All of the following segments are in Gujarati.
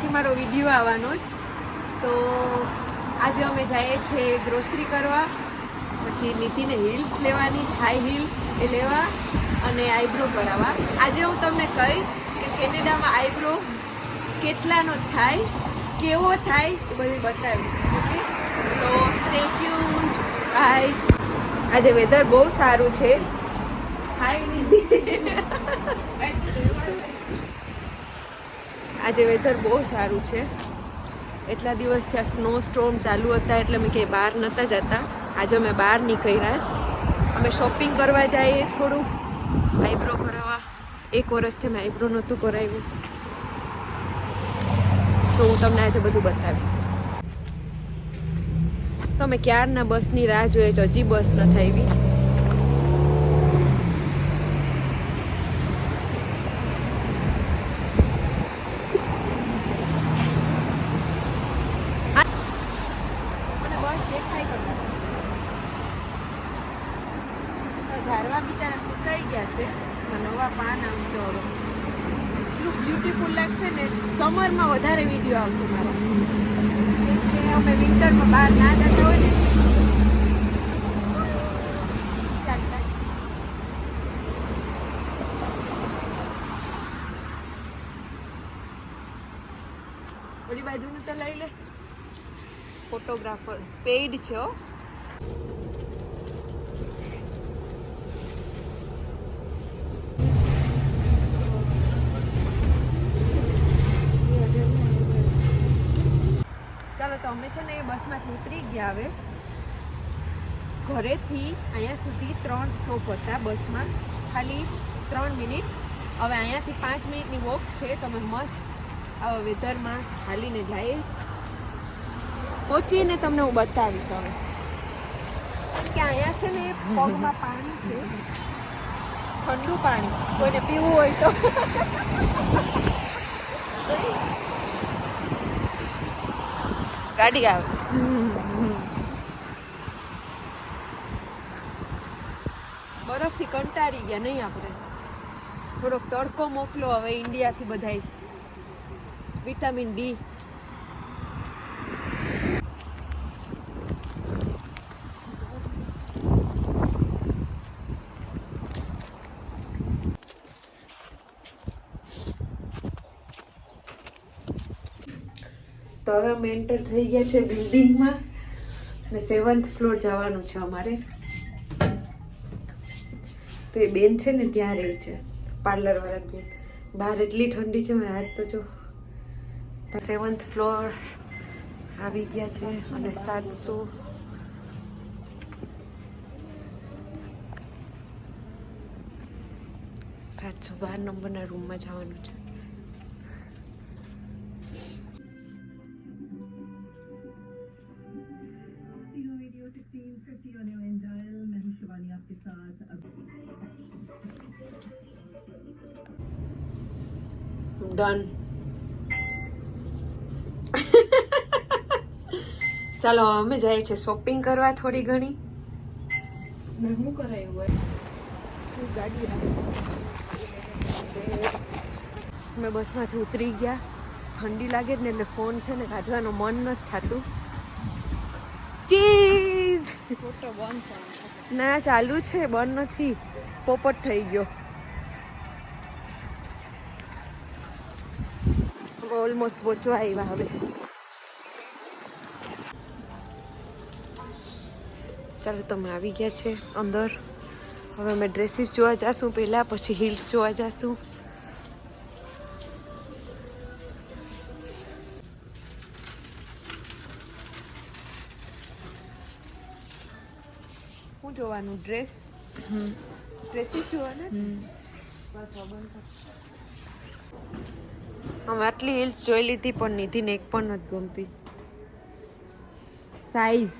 પછી મારો વિડીયો આવવાનો જ. તો આજે અમે જઈએ છીએ ગ્રોસરી કરવા, પછી નીતિને હિલ્સ લેવાની છે, હાઈ હિલ્સ એ લેવા અને આઈબ્રો કરાવવા. આજે હું તમને કહીશ કે કેનેડામાં આઈબ્રો કેટલાનો થાય, કેવો થાય એ બધું બતાવીશ. Okay, so stay tune. Bye. આજે વેધર બહુ સારું છે. હાય નિધિ. આજે વેધર બહુ સારું છે. એટલા દિવસથી આ સ્નો સ્ટોર્મ ચાલુ હતા એટલે અમે ક્યાંય બહાર નહોતા જતા. આજે અમે બહાર નીકળ્યા જ. અમે શોપિંગ કરવા જઈએ, થોડુંક આઈબ્રો કરાવવા. 1 વર્ષથી મેં આઈબ્રો નહોતું કરાવ્યું, તો હું તમને આજે બધું બતાવીશ. તમે ક્યારના બસની રાહ જોઈએ છો, હજી બસ નથી આવી. ઝાડવા બિચારા સુકાઈ ગયા છે, નવા પાન આવશે હવે. એટલું બ્યુટીફુલ લાગશે ને. સમરમાં વધારે વિડીયો આવશે મારા. અમે વિન્ટરમાં બહાર ના જતા હોય ને. ઓલી બાજુનું તો લઈ લે. ફોટોગ્રાફર પેઇડ છે. ચાલો, તો અમે છે ને એ બસમાંથી ઉતરી ગયા. હવે ઘરેથી અહીંયા સુધી 3 સ્ટોપ હતા બસમાં, ખાલી 3 મિનિટ. હવે અહીંયાથી 5 મિનિટની વોક છે. તો અમે મસ્ત આવા વેધરમાં હાલીને જઈએ. પહોંચીને તમને હું બતાવીશ હવે કે અહીંયા છે ને પગમાં પાણી છે, ઠંડુ પાણી. કોઈને પીવું હોય તો. ગાડી આવે. બરફથી કંટાળી ગયા નહીં આપણે. થોડોક તડકો મોકલો હવે ઇન્ડિયાથી બધાય. Vitamin D. તો હવે અમે એન્ટર થઈ ગયા છે બિલ્ડિંગમાં અને 7th ફ્લોર જવાનું છે અમારે. તો એ બેન છે ને ત્યાં રહે છે, પાર્લર વાળા બેન. બહાર એટલી ઠંડી છે, મારા હાથ તો જો. 7th ફ્લોર આવી ગયા છે અને 712 નંબરના રૂમમાં જવાનું છે. ડન. ચાલો અમે જાય છે શોપિંગ કરવા થોડી ઘણી. મેં શું કરાયું હોય ગાડી અમે બસમાંથી ઉતરી ગયા. ઠંડી લાગે ને એટલે ફોન છે ને કાઢવાનું મન નથી થતું. ચીઝ ફોટો બંધ ના ચાલુ છે, બંધ નથી. પોપટ થઈ ગયો. ઓલમોસ્ટ પહોંચવા આવ્યા હવે. ચાલો, તમે આવી ગયા છે અંદર. હવે અમે ડ્રેસીસ જોવા જઈશું પહેલાં, પછી હિલ્સ જોવા જઈશું. શું જોવાનું? ડ્રેસીસ જોવાના. અમે આટલી હિલ્સ જોઈ લીધી પણ નિધિને એક પણ નથી ગમતી. સાઈઝ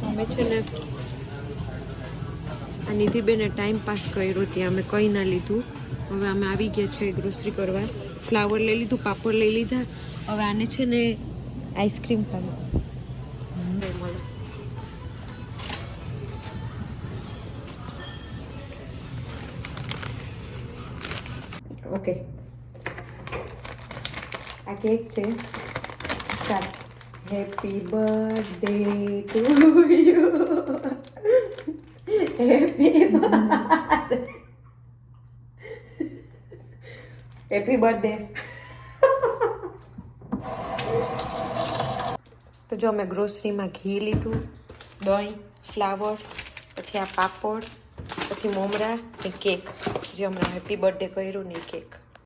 અમે છે ને આ નિધિબેને ટાઈમ પાસ કર્યો ત્યાં. અમે કંઈ ના લીધું. હવે અમે આવી ગયા છે ગ્રોસરી કરવા. ફ્લાવર લઈ લીધું, પાપડ લઈ લીધા. હવે આને છે ને આઈસ્ક્રીમ ખાવી મળે. ઓકે, આ કેક છે. ચાલ, happy birthday to you, happy birthday. તો જો અમે ગ્રોસરીમાં ઘી લીધું, દહીં, ફ્લાવર, પછી આ પાપડ, પછી મમરા ને કેક, જે હમણાં હેપી બર્થડે કર્યું ને કેક.